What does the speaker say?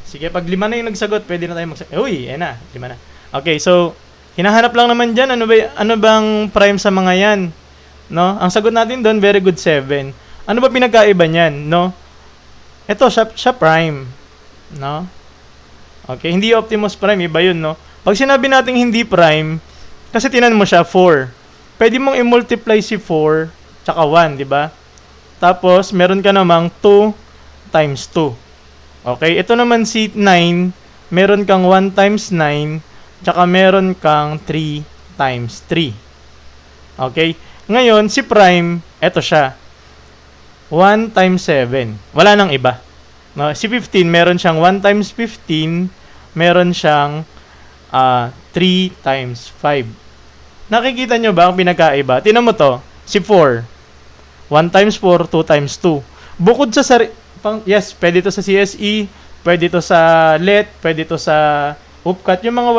Sige, pag 5 na yung nagsagot, pwede na tayo magsagot. Uy, na, 5 na. Okay, so, hinahanap lang naman dyan, ano bang prime sa mga yan? No? Ang sagot natin doon, very good, 7. Ano ba pinagkaiba niyan, no? Ito, siya prime. No? Okay, hindi Optimus Prime, iba yun, no? Pag sinabi natin hindi prime, kasi tinan mo siya, 4. Pwede mong i-multiply si 4, tsaka 1, di ba? Tapos, meron ka namang 2 times 2. Okay, ito naman si 9, meron kang 1 times 9, tsaka meron kang 3 times 3. Okay, ngayon, si prime, eto siya. 1 times 7. Wala nang iba. No, si 15, meron siyang 1 times 15, meron siyang 3 times 5. Nakikita nyo ba ang pinagkaiba? Tingnan mo to, si 4. 1 times 4, 2 times 2. Bukod sa yes, pwede to sa CSE, pwede to sa LET, pwede to sa UPCAT, yung mga